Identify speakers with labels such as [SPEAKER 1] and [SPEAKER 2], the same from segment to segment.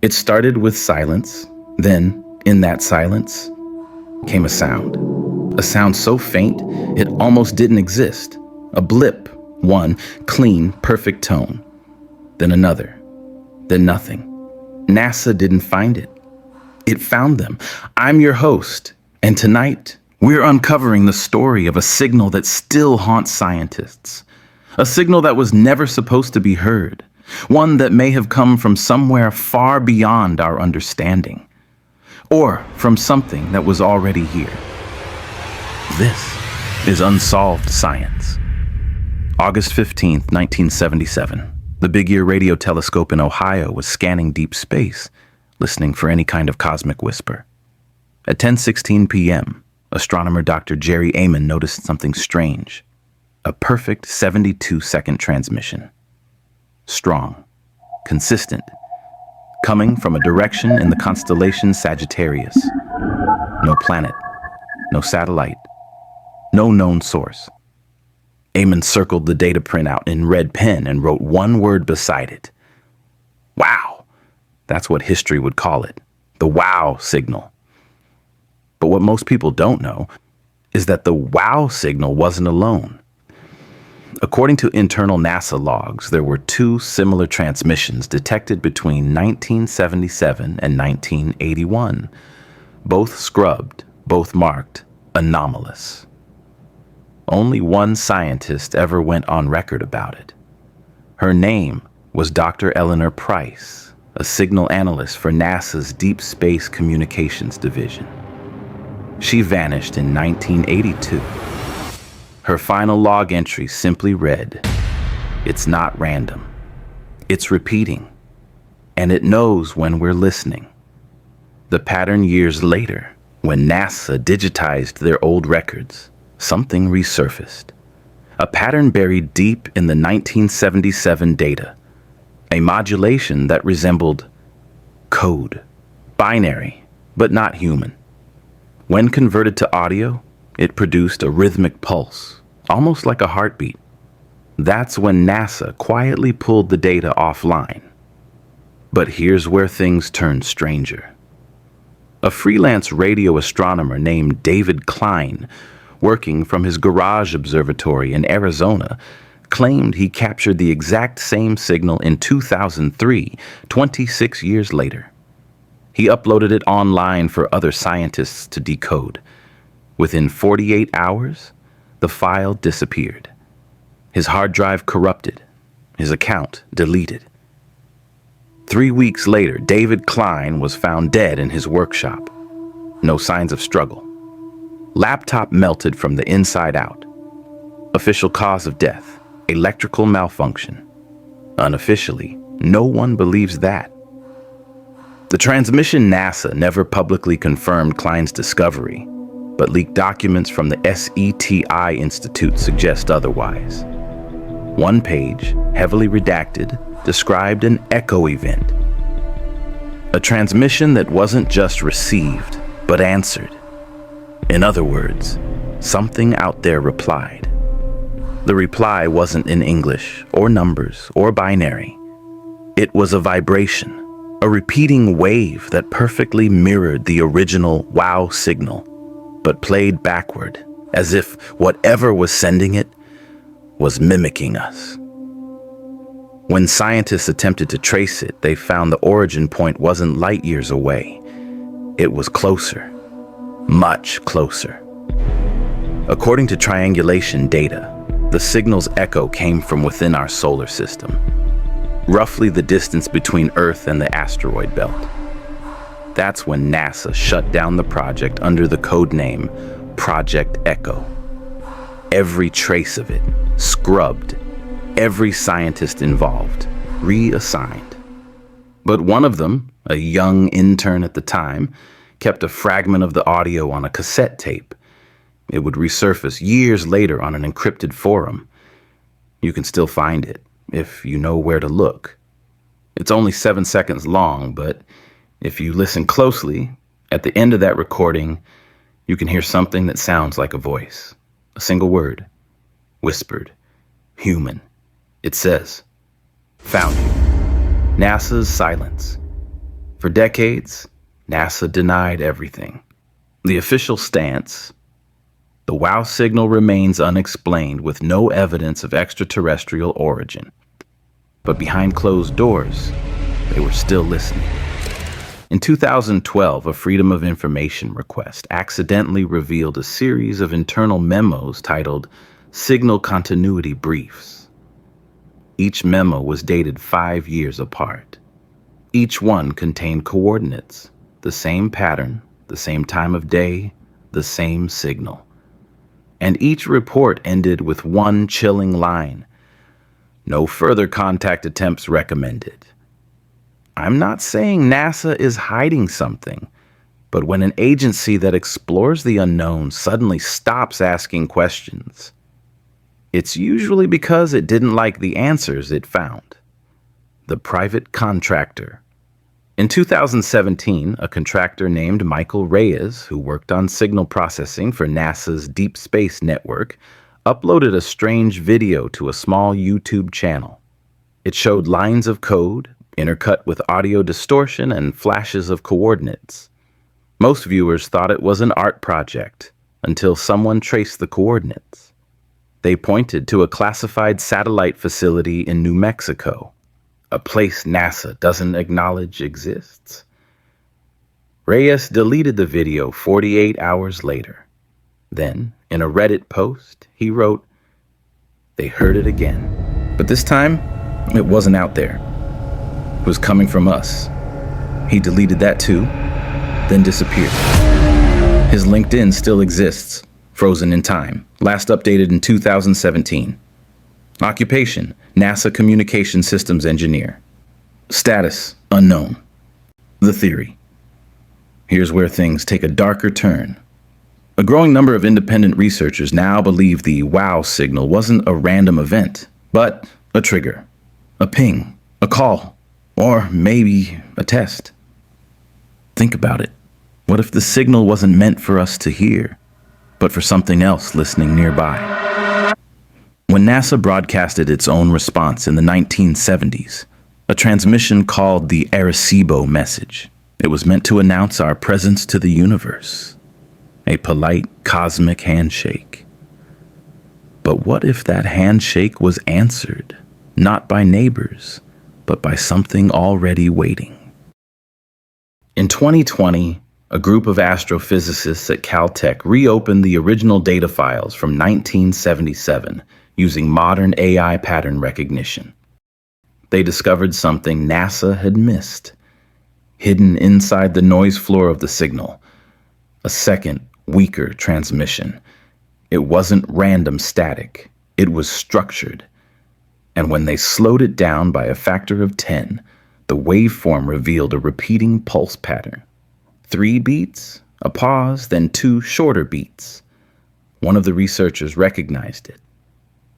[SPEAKER 1] It started with silence. Then, in that silence, came a sound. A sound so faint, it almost didn't exist. A blip, one clean, perfect tone. Then another. Then nothing. NASA didn't find it. It found them. I'm your host, and tonight, we're uncovering the story of a signal that still haunts scientists. A signal that was never supposed to be heard. One that may have come from somewhere far beyond our understanding. Or from something that was already here. This is Unsolved Science. August 15th, 1977. The Big Ear radio telescope in Ohio was scanning deep space, listening for any kind of cosmic whisper. At 10:16 p.m., astronomer Dr. Jerry Amon noticed something strange. A perfect 72-second transmission. Strong, consistent, coming from a direction in the constellation Sagittarius. No planet, no satellite, no known source. Amon circled the data printout in red pen and wrote one word beside it. Wow! That's what history would call it. The wow signal. But what most people don't know is that the wow signal wasn't alone. According to internal NASA logs, there were two similar transmissions detected between 1977 and 1981. Both scrubbed, both marked anomalous. Only one scientist ever went on record about it. Her name was Dr. Eleanor Price, a signal analyst for NASA's Deep Space Communications Division. She vanished in 1982. Her final log entry simply read, "It's not random. It's repeating. And it knows when we're listening." The pattern years later, when NASA digitized their old records, something resurfaced. A pattern buried deep in the 1977 data. A modulation that resembled code. Binary, but not human. When converted to audio, it produced a rhythmic pulse, almost like a heartbeat. That's when NASA quietly pulled the data offline. But here's where things turned stranger. A freelance radio astronomer named David Klein, working from his garage observatory in Arizona, claimed he captured the exact same signal in 2003, 26 years later. He uploaded it online for other scientists to decode. Within 48 hours, the file disappeared. His hard drive corrupted, his account deleted. 3 weeks later, David Klein was found dead in his workshop. No signs of struggle. Laptop melted from the inside out. Official cause of death, electrical malfunction. Unofficially, no one believes that. The transmission NASA never publicly confirmed Klein's discovery, but leaked documents from the SETI Institute suggest otherwise. One page, heavily redacted, described an echo event. A transmission that wasn't just received, but answered. In other words, something out there replied. The reply wasn't in English, or numbers, or binary. It was a vibration, a repeating wave that perfectly mirrored the original wow signal, but played backward, as if whatever was sending it was mimicking us. When scientists attempted to trace it, they found the origin point wasn't light years away. It was closer, much closer. According to triangulation data, the signal's echo came from within our solar system, roughly the distance between Earth and the asteroid belt. That's when NASA shut down the project under the code name Project Echo. Every trace of it scrubbed, every scientist involved reassigned. But one of them, a young intern at the time, kept a fragment of the audio on a cassette tape. It would resurface years later on an encrypted forum. You can still find it, if you know where to look. It's only 7 seconds long, but if you listen closely, at the end of that recording, you can hear something that sounds like a voice. A single word. Whispered. Human. It says, "Found you." NASA's silence. For decades, NASA denied everything. The official stance: the WOW signal remains unexplained with no evidence of extraterrestrial origin. But behind closed doors, they were still listening. In 2012, a Freedom of Information request accidentally revealed a series of internal memos titled Signal Continuity Briefs. Each memo was dated 5 years apart. Each one contained coordinates, the same pattern, the same time of day, the same signal. And each report ended with one chilling line: no further contact attempts recommended. I'm not saying NASA is hiding something, but when an agency that explores the unknown suddenly stops asking questions, it's usually because it didn't like the answers it found. The private contractor. In 2017, a contractor named Michael Reyes, who worked on signal processing for NASA's Deep Space Network, uploaded a strange video to a small YouTube channel. It showed lines of code, intercut with audio distortion and flashes of coordinates. Most viewers thought it was an art project until someone traced the coordinates. They pointed to a classified satellite facility in New Mexico, a place NASA doesn't acknowledge exists. Reyes deleted the video 48 hours later. Then, in a Reddit post, he wrote, "They heard it again. But this time, it wasn't out there. It was coming from us." He deleted that too, then disappeared. His LinkedIn still exists, frozen in time, last updated in 2017. Occupation: NASA Communication Systems Engineer. Status: unknown. The theory. Here's where things take a darker turn. A growing number of independent researchers now believe the WOW signal wasn't a random event, but a trigger, a ping, a call, or maybe a test. Think about it. What if the signal wasn't meant for us to hear, but for something else listening nearby? When NASA broadcasted its own response in the 1970s, a transmission called the Arecibo message, it was meant to announce our presence to the universe. A polite cosmic handshake. But what if that handshake was answered, not by neighbors, but by something already waiting? In 2020, a group of astrophysicists at Caltech reopened the original data files from 1977 using modern AI pattern recognition. They discovered something NASA had missed, hidden inside the noise floor of the signal: a second, weaker transmission. It wasn't random static, it was structured. And when they slowed it down by a factor of 10, the waveform revealed a repeating pulse pattern. 3 beats, a pause, then 2 shorter beats. One of the researchers recognized it.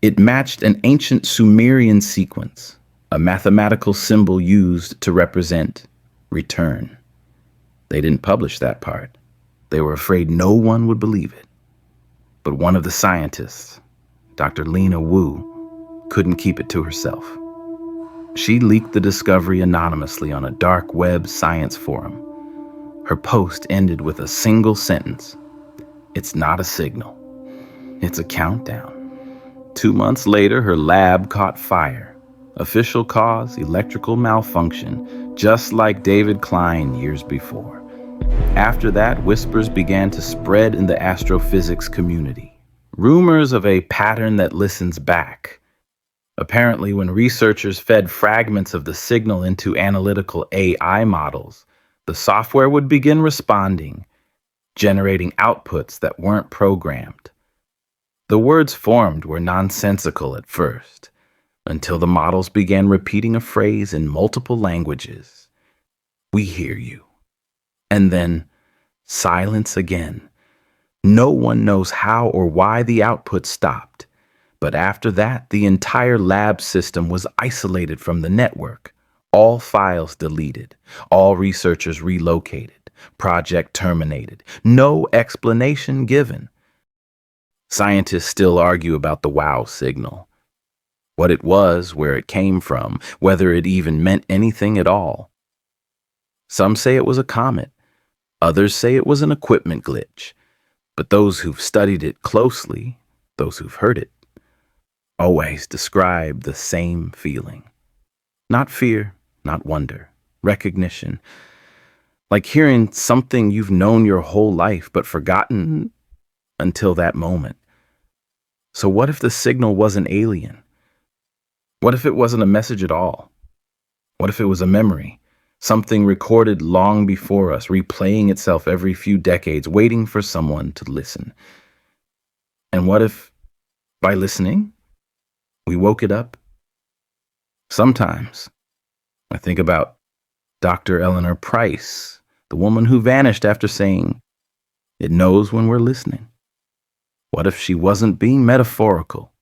[SPEAKER 1] It matched an ancient Sumerian sequence, a mathematical symbol used to represent return. They didn't publish that part. They were afraid no one would believe it. But one of the scientists, Dr. Lena Wu, couldn't keep it to herself. She leaked the discovery anonymously on a dark web science forum. Her post ended with a single sentence: "It's not a signal. It's a countdown." 2 months later, her lab caught fire. Official cause: electrical malfunction, just like David Klein years before. After that, whispers began to spread in the astrophysics community. Rumors of a pattern that listens back. Apparently, when researchers fed fragments of the signal into analytical AI models, the software would begin responding, generating outputs that weren't programmed. The words formed were nonsensical at first, until the models began repeating a phrase in multiple languages. "We hear you." And then silence again. No one knows how or why the output stopped. But after that, the entire lab system was isolated from the network. All files deleted. All researchers relocated. Project terminated. No explanation given. Scientists still argue about the WOW signal. What it was, where it came from, whether it even meant anything at all. Some say it was a comet. Others say it was an equipment glitch. But those who've studied it closely, those who've heard it, always describe the same feeling. Not fear, not wonder, recognition. Like hearing something you've known your whole life but forgotten until that moment. So what if the signal wasn't alien? What if it wasn't a message at all? What if it was a memory? Something recorded long before us, replaying itself every few decades, waiting for someone to listen. And what if, by listening, we woke it up? Sometimes I think about Dr. Eleanor Price, the woman who vanished after saying, "It knows when we're listening." What if she wasn't being metaphorical?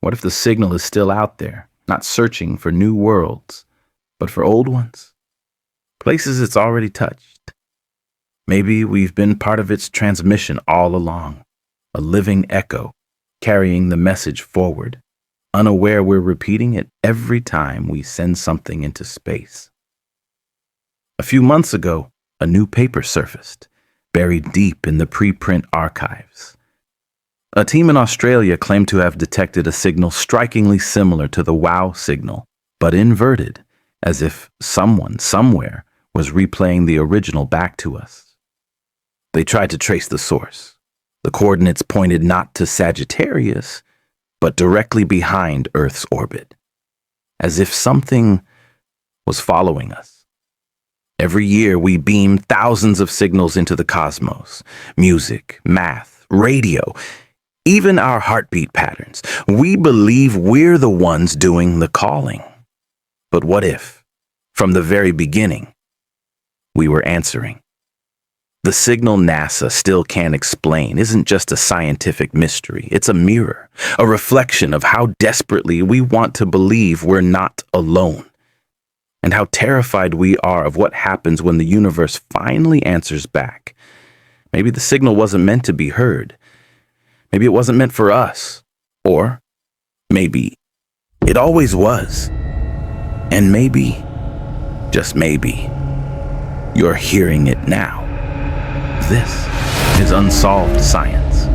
[SPEAKER 1] What if the signal is still out there, not searching for new worlds, but for old ones? Places it's already touched. Maybe we've been part of its transmission all along, a living echo, carrying the message forward, unaware we're repeating it every time we send something into space. A few months ago, a new paper surfaced, buried deep in the preprint archives. A team in Australia claimed to have detected a signal strikingly similar to the WOW signal, but inverted, as if someone somewhere was replaying the original back to us. They tried to trace the source. The coordinates pointed not to Sagittarius, but directly behind Earth's orbit, as if something was following us. Every year we beam thousands of signals into the cosmos: music, math, radio, even our heartbeat patterns. We believe we're the ones doing the calling. But what if, from the very beginning, we were answering? The signal NASA still can't explain isn't just a scientific mystery. It's a mirror, a reflection of how desperately we want to believe we're not alone, and how terrified we are of what happens when the universe finally answers back. Maybe the signal wasn't meant to be heard. Maybe it wasn't meant for us. Or maybe it always was. And maybe, just maybe, you're hearing it now. This is Unsolved Science.